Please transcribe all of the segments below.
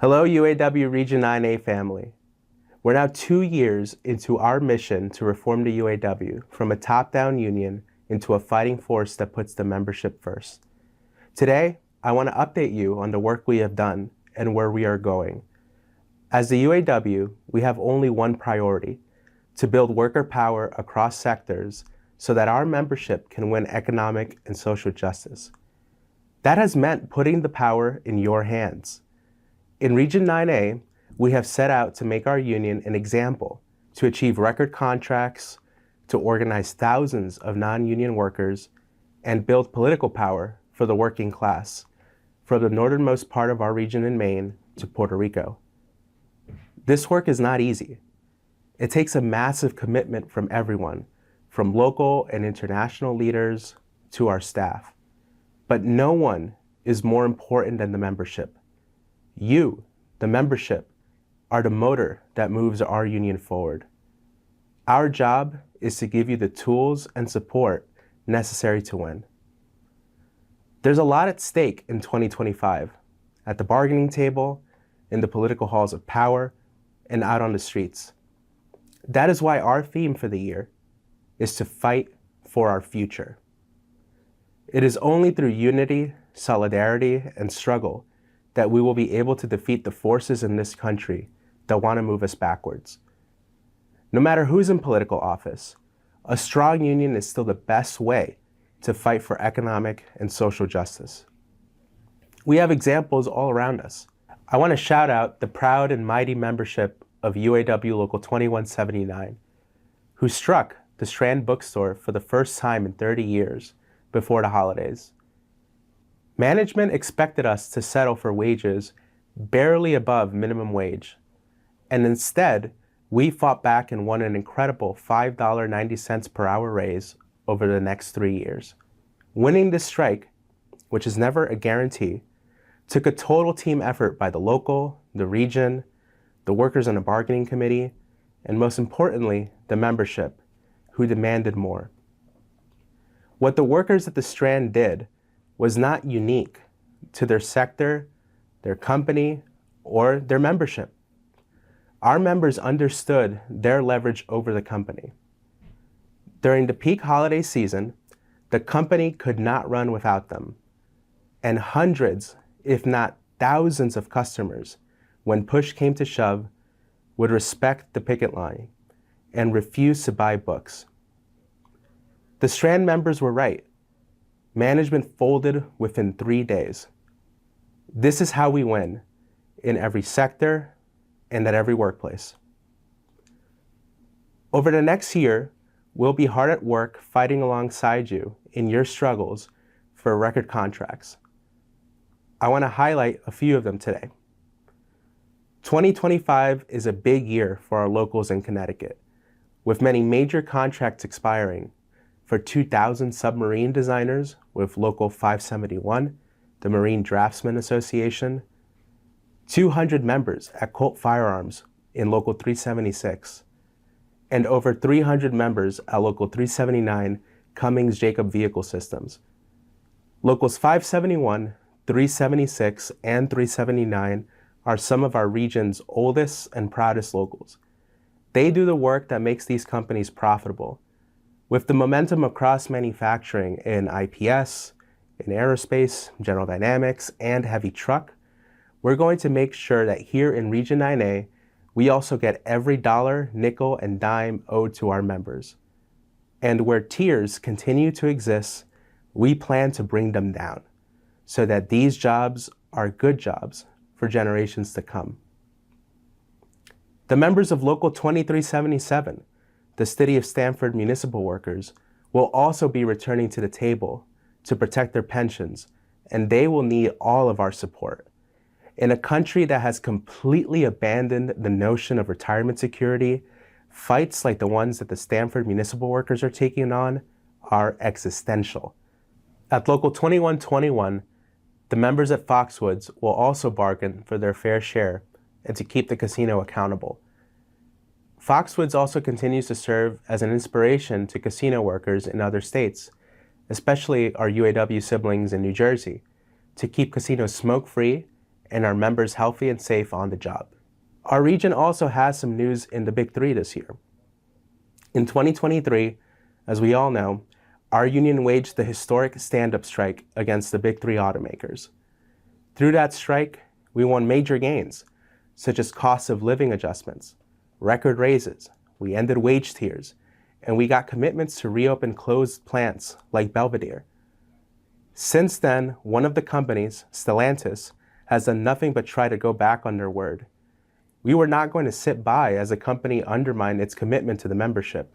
Hello, UAW Region 9A family. We're now 2 years into our mission to reform the UAW from a top-down union into a fighting force that puts the membership first. Today, I want to update you on the work we have done and where we are going. As the UAW, we have only one priority: to build worker power across sectors so that our membership can win economic and social justice. That has meant putting the power in your hands. In Region 9A, we have set out to make our union an example, to achieve record contracts, to organize thousands of non-union workers, and build political power for the working class, from the northernmost part of our region in Maine to Puerto Rico. This work is not easy. It takes a massive commitment from everyone, from local and international leaders to our staff. But no one is more important than the membership. You, the membership, are the motor that moves our union forward. Our job is to give you the tools and support necessary to win. There's a lot at stake in 2025, at the bargaining table, in the political halls of power, and out on the streets. That is why our theme for the year is to fight for our future. It is only through unity, solidarity, and struggle that we will be able to defeat the forces in this country that want to move us backwards. No matter who's in political office, a strong union is still the best way to fight for economic and social justice. We have examples all around us. I want to shout out the proud and mighty membership of UAW Local 2179, who struck the Strand bookstore for the first time in 30 years before the holidays. Management expected us to settle for wages barely above minimum wage, and instead, we fought back and won an incredible $5.90 per hour raise over the next 3 years. Winning this strike, which is never a guarantee, took a total team effort by the local, the region, the workers on the bargaining committee, and most importantly, the membership, who demanded more. What the workers at the Strand did was not unique to their sector, their company, or their membership. Our members understood their leverage over the company. During the peak holiday season, the company could not run without them, and hundreds, if not thousands of customers, when push came to shove, would respect the picket line and refuse to buy books. The Strand members were right. Management folded within 3 days. This is how we win in every sector and at every workplace. Over the next year, we'll be hard at work fighting alongside you in your struggles for record contracts. I want to highlight a few of them today. 2025 is a big year for our locals in Connecticut, with many major contracts expiring for 2,000 submarine designers with Local 571, the Marine Draftsmen Association, 200 members at Colt Firearms in Local 376, and over 300 members at Local 379 Cummins Jacob Vehicle Systems. Locals 571, 376, and 379 are some of our region's oldest and proudest locals. They do the work that makes these companies profitable. With the momentum across manufacturing in IPS, in aerospace, General Dynamics, and heavy truck, we're going to make sure that here in Region 9A, we also get every dollar, nickel, and dime owed to our members. And where tiers continue to exist, we plan to bring them down so that these jobs are good jobs for generations to come. The members of Local 2377, the City of Stamford municipal workers, will also be returning to the table to protect their pensions, and they will need all of our support. In a country that has completely abandoned the notion of retirement security, fights like the ones that the Stamford municipal workers are taking on are existential. At Local 2121, the members at Foxwoods will also bargain for their fair share and to keep the casino accountable. Foxwoods also continues to serve as an inspiration to casino workers in other states, especially our UAW siblings in New Jersey, to keep casinos smoke-free and our members healthy and safe on the job. Our region also has some news in the Big Three this year. In 2023, as we all know, our union waged the historic stand-up strike against the Big Three automakers. Through that strike, we won major gains, such as cost of living adjustments, record raises, we ended wage tiers, and we got commitments to reopen closed plants like Belvedere. Since then, one of the companies, Stellantis, has done nothing but try to go back on their word. We were not going to sit by as a company undermined its commitment to the membership.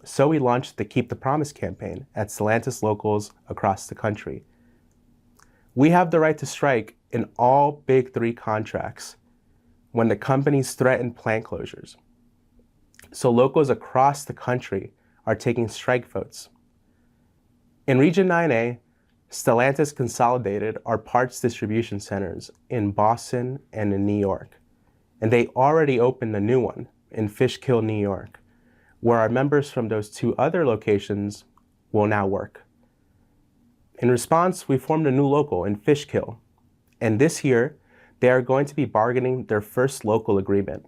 So we launched the Keep the Promise campaign at Stellantis locals across the country. We have the right to strike in all Big Three contracts when the companies threaten plant closures. So locals across the country are taking strike votes. In Region 9A, Stellantis consolidated our parts distribution centers in Boston and in New York, and they already opened a new one in Fishkill, New York, where our members from those two other locations will now work. In response, we formed a new local in Fishkill, and this year, they are going to be bargaining their first local agreement,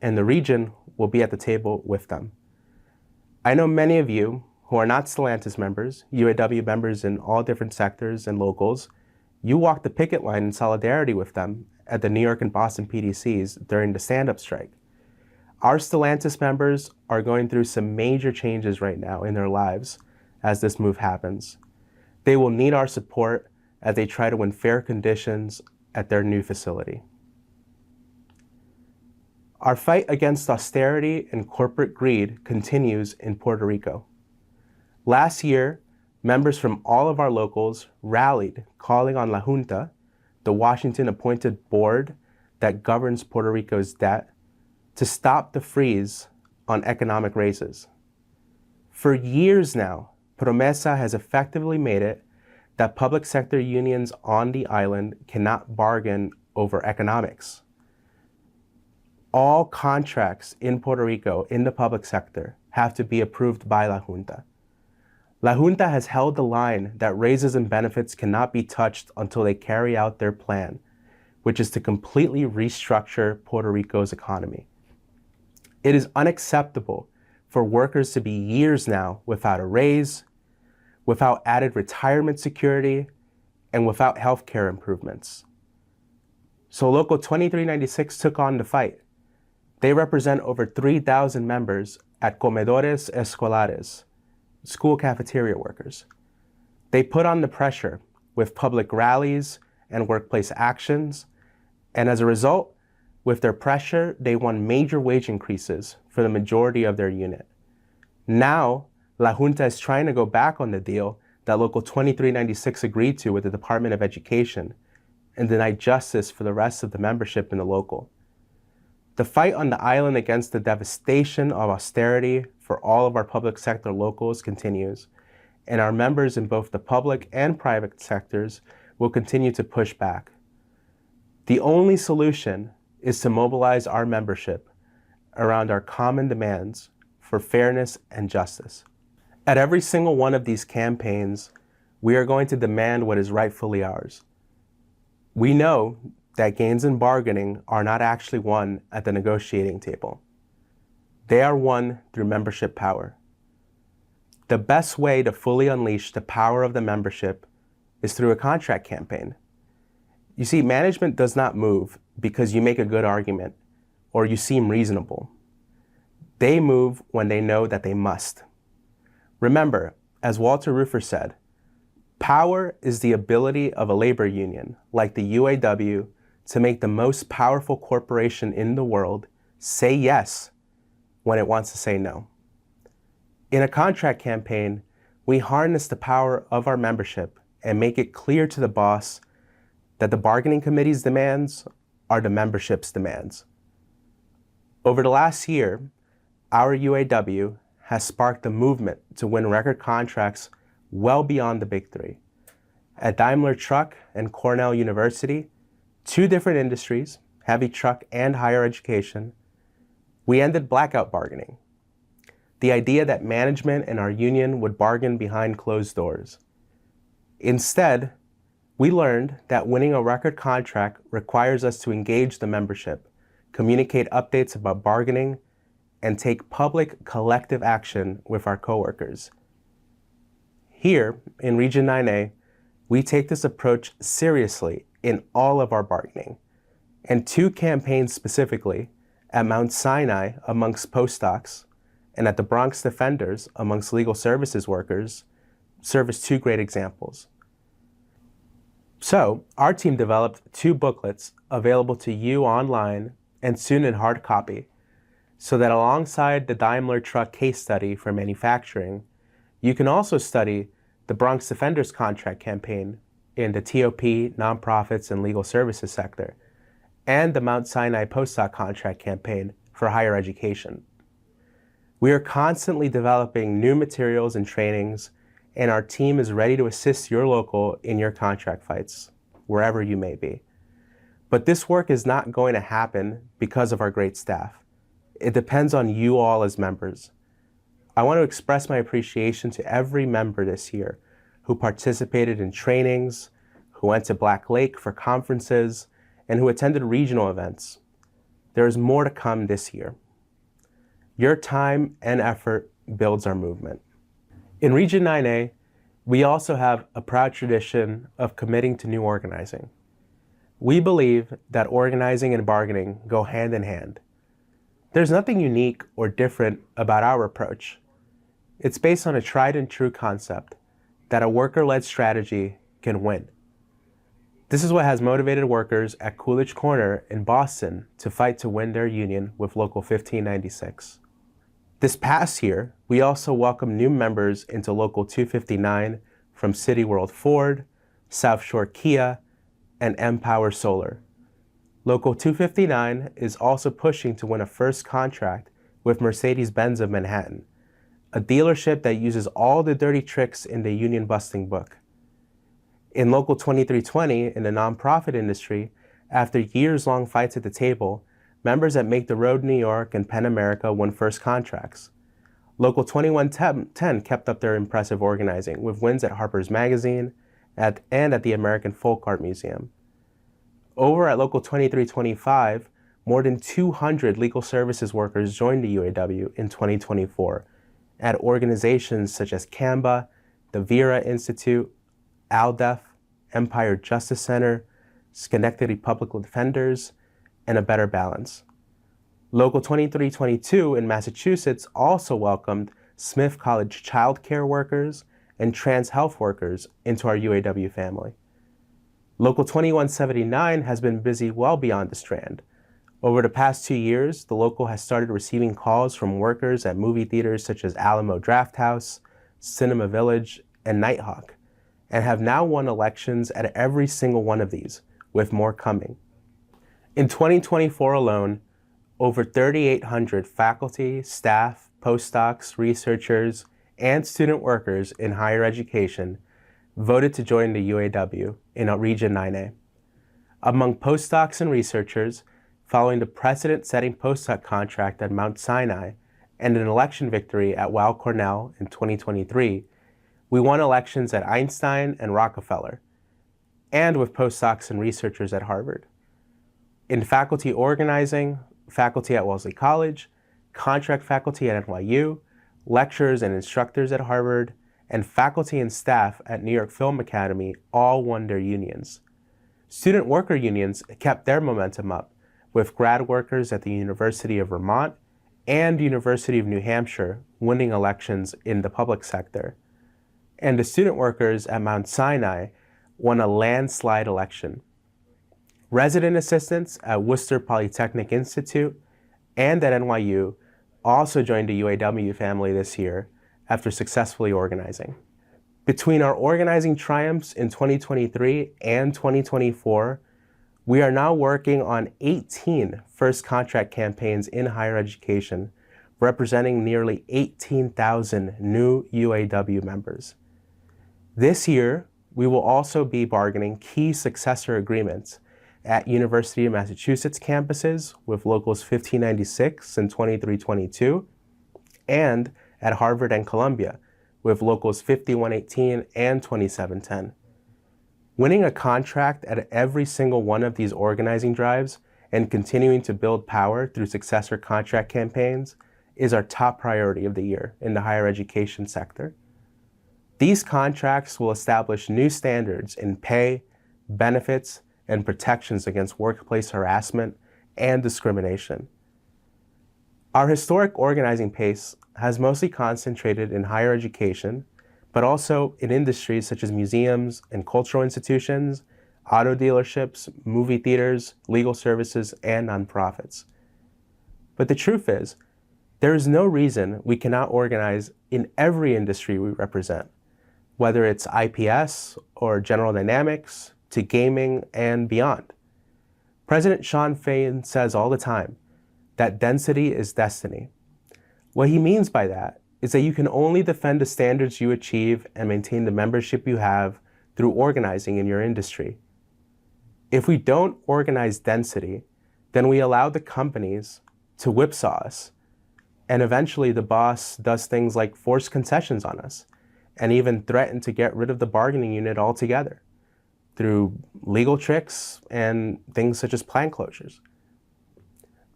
and the region will be at the table with them. I know many of you who are not Stellantis members, UAW members in all different sectors and locals, you walked the picket line in solidarity with them at the New York and Boston PDCs during the stand-up strike. Our Stellantis members are going through some major changes right now in their lives as this move happens. They will need our support as they try to win fair conditions at their new facility. Our fight against austerity and corporate greed continues in Puerto Rico. Last year, members from all of our locals rallied, calling on La Junta, the Washington-appointed board that governs Puerto Rico's debt, to stop the freeze on economic raises. For years now, Promesa has effectively made it that public sector unions on the island cannot bargain over economics. All contracts in Puerto Rico in the public sector have to be approved by La Junta. La Junta has held the line that raises and benefits cannot be touched until they carry out their plan, which is to completely restructure Puerto Rico's economy. It is unacceptable for workers to be years now without a raise, without added retirement security, and without healthcare improvements. So Local 2396 took on the fight. They represent over 3,000 members at comedores escolares, school cafeteria workers. They put on the pressure with public rallies and workplace actions, and as a result, with their pressure, they won major wage increases for the majority of their unit. Now, La Junta is trying to go back on the deal that Local 2396 agreed to with the Department of Education and deny justice for the rest of the membership in the local. The fight on the island against the devastation of austerity for all of our public sector locals continues, and our members in both the public and private sectors will continue to push back. The only solution is to mobilize our membership around our common demands for fairness and justice. At every single one of these campaigns, we are going to demand what is rightfully ours. We know that gains in bargaining are not actually won at the negotiating table. They are won through membership power. The best way to fully unleash the power of the membership is through a contract campaign. You see, management does not move because you make a good argument or you seem reasonable. They move when they know that they must. Remember, as Walter Reuther said, power is the ability of a labor union, like the UAW, to make the most powerful corporation in the world say yes when it wants to say no. In a contract campaign, we harness the power of our membership and make it clear to the boss that the bargaining committee's demands are the membership's demands. Over the last year, our UAW has sparked a movement to win record contracts well beyond the Big Three. At Daimler Truck and Cornell University, two different industries, heavy truck and higher education, we ended blackout bargaining. The idea that management and our union would bargain behind closed doors. Instead, We learned that winning a record contract requires us to engage the membership, communicate updates about bargaining, and take public collective action with our coworkers. Here in Region 9A, we take this approach seriously in all of our bargaining. And two campaigns specifically, at Mount Sinai amongst postdocs and at the Bronx Defenders amongst legal services workers, serve as two great examples. So, our team developed two booklets available to you online and soon in hard copy, so that alongside the Daimler truck case study for manufacturing, you can also study the Bronx Defenders contract campaign in the TOP, nonprofits, and legal services sector, and the Mount Sinai postdoc contract campaign for higher education. We are constantly developing new materials and trainings, and our team is ready to assist your local in your contract fights, wherever you may be. But this work is not going to happen because of our great staff. It depends on you all as members. I want to express my appreciation to every member this year who participated in trainings, who went to Black Lake for conferences, and who attended regional events. There is more to come this year. Your time and effort builds our movement. In Region 9A, we also have a proud tradition of committing to new organizing. We believe that organizing and bargaining go hand in hand. There's nothing unique or different about our approach. It's based on a tried and true concept that a worker-led strategy can win. This is what has motivated workers at Coolidge Corner in Boston to fight to win their union with Local 1596. This past year, we also welcomed new members into Local 259 from City World Ford, South Shore Kia, and Empower Solar. Local 259 is also pushing to win a first contract with Mercedes-Benz of Manhattan, a dealership that uses all the dirty tricks in the union busting book. In Local 2320, in the nonprofit industry, after years-long fights at the table, members at Make the Road New York and Penn America won first contracts. Local 2110 kept up their impressive organizing with wins at Harper's Magazine and at the American Folk Art Museum. Over at Local 2325, more than 200 legal services workers joined the UAW in 2024 at organizations such as CAMBA, the Vera Institute, ALDEF, Empire Justice Center, Schenectady Public Defenders, and A Better Balance. Local 2322 in Massachusetts also welcomed Smith College child care workers and trans health workers into our UAW family. Local 2179 has been busy well beyond the Strand. Over the past 2 years, the local has started receiving calls from workers at movie theaters such as Alamo Drafthouse, Cinema Village, and Nighthawk, and have now won elections at every single one of these, with more coming. In 2024 alone, over 3,800 faculty, staff, postdocs, researchers, and student workers in higher education voted to join the UAW in Region 9A. Among postdocs and researchers, following the precedent-setting postdoc contract at Mount Sinai and an election victory at Weill Cornell in 2023, we won elections at Einstein and Rockefeller, and with postdocs and researchers at Harvard. In faculty organizing, faculty at Wellesley College, contract faculty at NYU, lecturers and instructors at Harvard, and faculty and staff at New York Film Academy all won their unions. Student worker unions kept their momentum up, with grad workers at the University of Vermont and University of New Hampshire winning elections in the public sector. And the student workers at Mount Sinai won a landslide election. Resident assistants at Worcester Polytechnic Institute and at NYU also joined the UAW family this year after successfully organizing. Between our organizing triumphs in 2023 and 2024, we are now working on 18 first contract campaigns in higher education, representing nearly 18,000 new UAW members. This year, we will also be bargaining key successor agreements at University of Massachusetts campuses with Locals 1596 and 2322, and at Harvard and Columbia with Locals 5118 and 2710. Winning a contract at every single one of these organizing drives and continuing to build power through successor contract campaigns is our top priority of the year in the higher education sector. These contracts will establish new standards in pay, benefits, and protections against workplace harassment and discrimination. Our historic organizing pace has mostly concentrated in higher education, but also in industries such as museums and cultural institutions, auto dealerships, movie theaters, legal services, and nonprofits. But the truth is, there is no reason we cannot organize in every industry we represent, whether it's IPS or General Dynamics to gaming and beyond. President Shawn Fain says all the time that density is destiny. What he means by that is that you can only defend the standards you achieve and maintain the membership you have through organizing in your industry. If we don't organize density, then we allow the companies to whipsaw us, and eventually the boss does things like force concessions on us and even threaten to get rid of the bargaining unit altogether through legal tricks and things such as plant closures.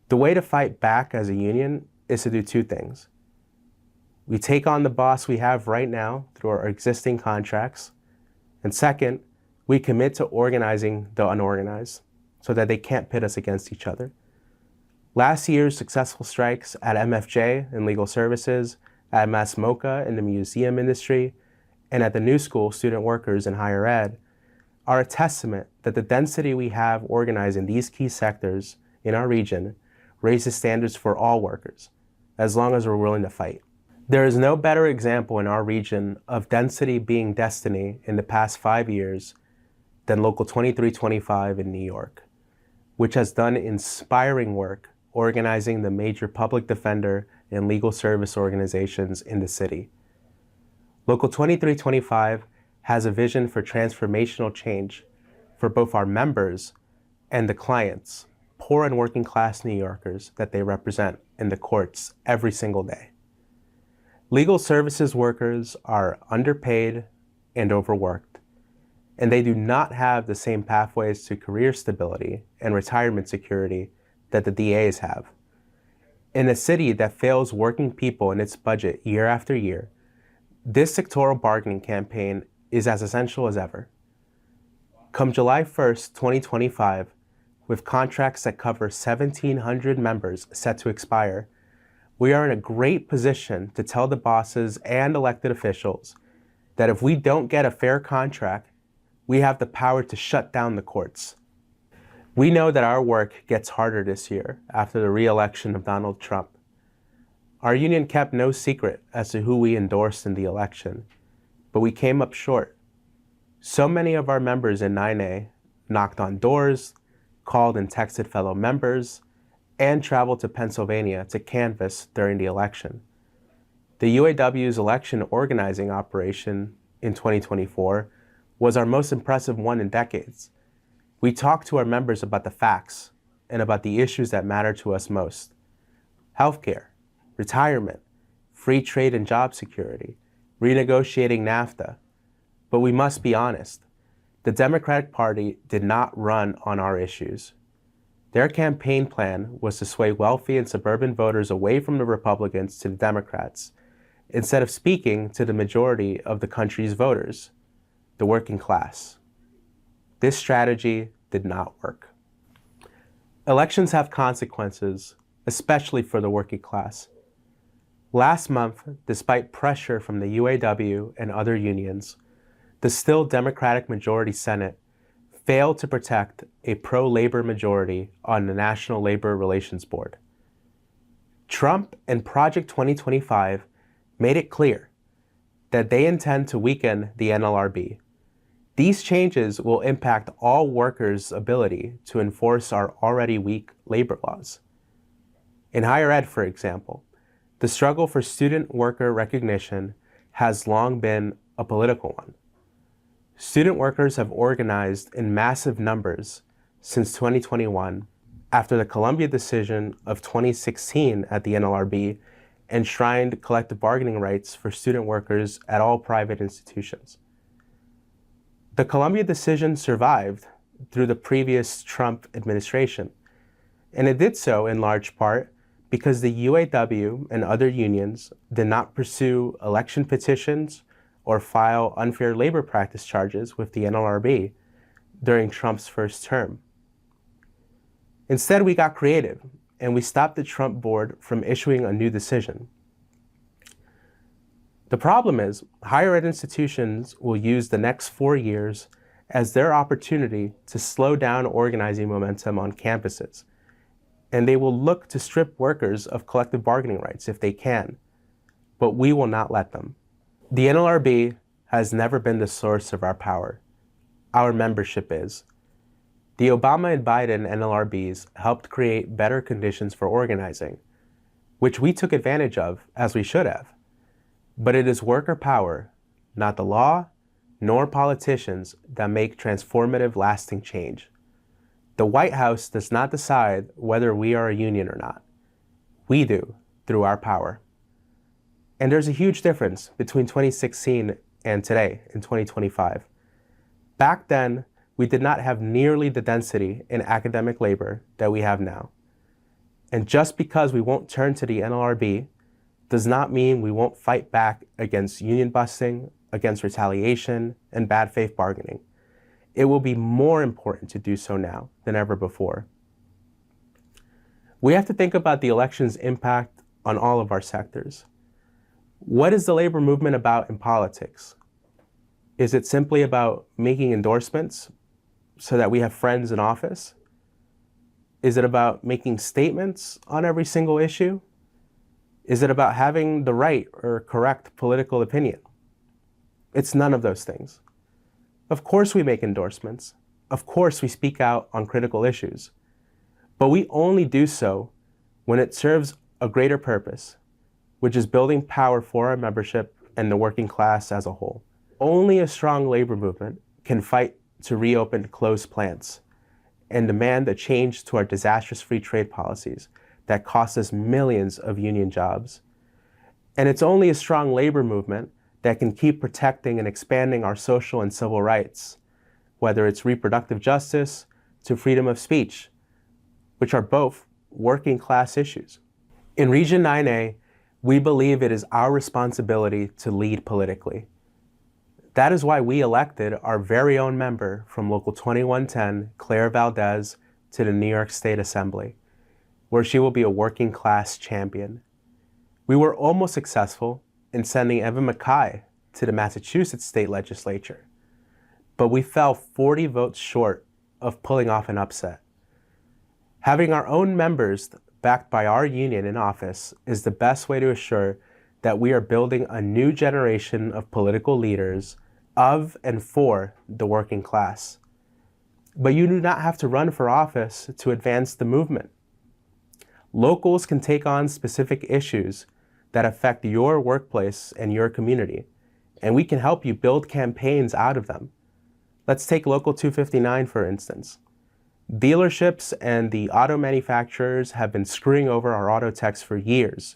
The way to fight back as a union is to do two things. We take on the boss we have right now through our existing contracts. And second, we commit to organizing the unorganized so that they can't pit us against each other. Last year's successful strikes at MFJ in legal services, at Mass MoCA in the museum industry, and at the New School student workers in higher ed are a testament that the density we have organized in these key sectors in our region raises standards for all workers, as long as we're willing to fight. There is no better example in our region of density being destiny in the past 5 years than Local 2325 in New York, which has done inspiring work organizing the major public defender and legal service organizations in the city. Local 2325 has a vision for transformational change for both our members and the clients, poor and working class New Yorkers that they represent in the courts every single day. Legal services workers are underpaid and overworked, and they do not have the same pathways to career stability and retirement security that the DAs have. In a city that fails working people in its budget year after year, this sectoral bargaining campaign is as essential as ever. Come July 1st, 2025, with contracts that cover 1,700 members set to expire, we are in a great position to tell the bosses and elected officials that if we don't get a fair contract, we have the power to shut down the courts. We know that our work gets harder this year after the re-election of Donald Trump. Our union kept no secret as to who we endorsed in the election, but we came up short. So many of our members in 9A knocked on doors, called and texted fellow members, and traveled to Pennsylvania to canvass during the election. The UAW's election organizing operation in 2024 was our most impressive one in decades. We talked to our members about the facts and about the issues that matter to us most: healthcare, retirement, free trade and job security, renegotiating NAFTA. But we must be honest, the Democratic Party did not run on our issues. Their campaign plan was to sway wealthy and suburban voters away from the Republicans to the Democrats, instead of speaking to the majority of the country's voters, the working class. This strategy did not work. Elections have consequences, especially for the working class. Last month, despite pressure from the UAW and other unions, the still Democratic majority Senate failed to protect a pro-labor majority on the National Labor Relations Board. Trump and Project 2025 made it clear that they intend to weaken the NLRB. These changes will impact all workers' ability to enforce our already weak labor laws. In higher ed, for example, the struggle for student worker recognition has long been a political one. Student workers have organized in massive numbers since 2021 after the Columbia decision of 2016 at the NLRB enshrined collective bargaining rights for student workers at all private institutions. The Columbia decision survived through the previous Trump administration, and it did so in large part because the UAW and other unions did not pursue election petitions or file unfair labor practice charges with the NLRB during Trump's first term. Instead, we got creative, and we stopped the Trump board from issuing a new decision. The problem is, higher ed institutions will use the next 4 years as their opportunity to slow down organizing momentum on campuses, and they will look to strip workers of collective bargaining rights if they can, but we will not let them. The NLRB has never been the source of our power. Our membership is. The Obama and Biden NLRBs helped create better conditions for organizing, which we took advantage of, as we should have. But it is worker power, not the law, nor politicians, that make transformative, lasting change. The White House does not decide whether we are a union or not. We do, through our power. And there's a huge difference between 2016 and today, in 2025. Back then, we did not have nearly the density in academic labor that we have now. And just because we won't turn to the NLRB does not mean we won't fight back against union busting, against retaliation, and bad faith bargaining. It will be more important to do so now than ever before. We have to think about the election's impact on all of our sectors. What is the labor movement about in politics? Is it simply about making endorsements so that we have friends in office? Is it about making statements on every single issue? Is it about having the right or correct political opinion? It's none of those things. Of course we make endorsements. Of course we speak out on critical issues. But we only do so when it serves a greater purpose, which is building power for our membership and the working class as a whole. Only a strong labor movement can fight to reopen closed plants and demand a change to our disastrous free trade policies that cost us millions of union jobs. And it's only a strong labor movement that can keep protecting and expanding our social and civil rights, whether it's reproductive justice to freedom of speech, which are both working class issues. In Region 9A, we believe it is our responsibility to lead politically. That is why we elected our very own member from Local 2110, Claire Valdez, to the New York State Assembly, where she will be a working class champion. We were almost successful in sending Evan Mackay to the Massachusetts State Legislature, but we fell 40 votes short of pulling off an upset. Having our own members backed by our union in office is the best way to assure that we are building a new generation of political leaders of and for the working class. But you do not have to run for office to advance the movement. Locals can take on specific issues that affect your workplace and your community, and we can help you build campaigns out of them. Let's take Local 259, for instance. Dealerships and the auto manufacturers have been screwing over our auto techs for years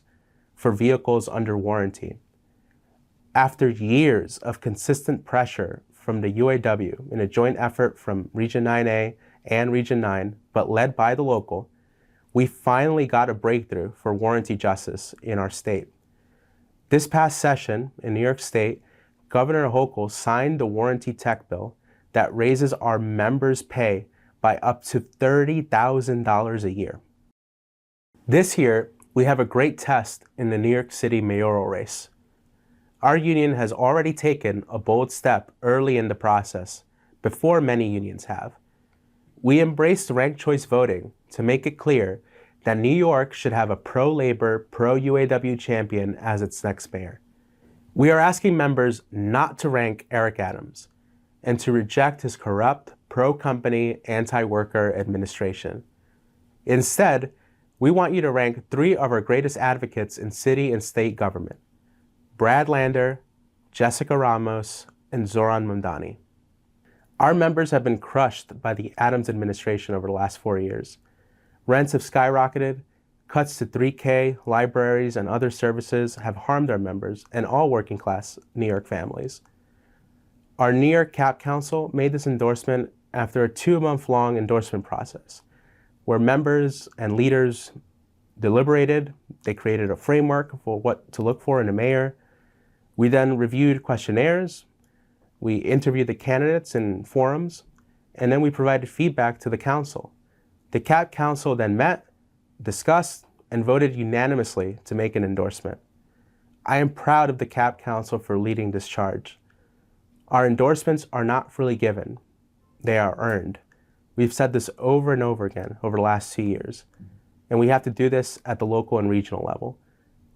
for vehicles under warranty. After years of consistent pressure from the UAW in a joint effort from Region 9A and Region 9, but led by the local, we finally got a breakthrough for warranty justice in our state. This past session in New York State, Governor Hochul signed the warranty tech bill that raises our members' pay by up to $30,000 a year. This year, we have a great test in the New York City mayoral race. Our union has already taken a bold step early in the process, before many unions have. We embraced ranked choice voting to make it clear that New York should have a pro-labor, pro-UAW champion as its next mayor. We are asking members not to rank Eric Adams and to reject his corrupt, pro-company, anti-worker administration. Instead, we want you to rank 3 of our greatest advocates in city and state government: Brad Lander, Jessica Ramos, and Zoran Mamdani. Our members have been crushed by the Adams administration over the last 4 years. Rents have skyrocketed, cuts to 3K, libraries, and other services have harmed our members and all working class New York families. Our New York CAP Council made this endorsement after a 2-month-long endorsement process, where members and leaders deliberated. They created a framework for what to look for in a mayor. We then reviewed questionnaires, we interviewed the candidates in forums, and then we provided feedback to the council. The CAP Council then met, discussed, and voted unanimously to make an endorsement. I am proud of the CAP Council for leading this charge. Our endorsements are not freely given. They are earned. We've said this over and over again over the last 2 years, and we have to do this at the local and regional level.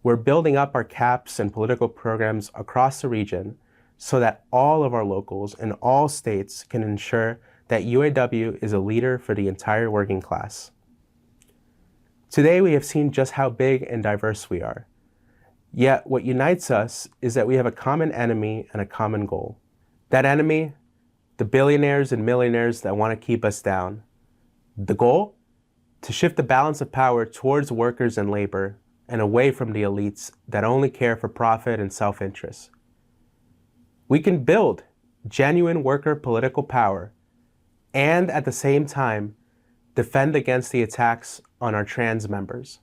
We're building up our CAPs and political programs across the region so that all of our locals in all states can ensure that UAW is a leader for the entire working class. Today, we have seen just how big and diverse we are. Yet, what unites us is that we have a common enemy and a common goal. That enemy, the billionaires and millionaires that want to keep us down. The goal? To shift the balance of power towards workers and labor and away from the elites that only care for profit and self-interest. We can build genuine worker political power and at the same time defend against the attacks on our trans members.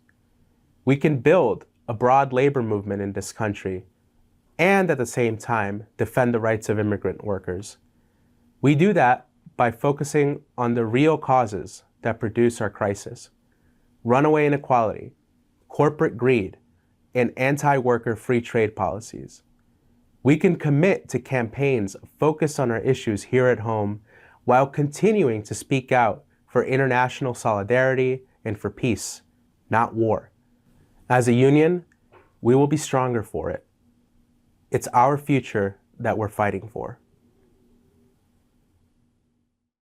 We can build a broad labor movement in this country and at the same time defend the rights of immigrant workers. We do that by focusing on the real causes that produce our crisis: runaway inequality, corporate greed, and anti-worker free trade policies. We can commit to campaigns focused on our issues here at home while continuing to speak out for international solidarity and for peace, not war. As a union, we will be stronger for it. It's our future that we're fighting for.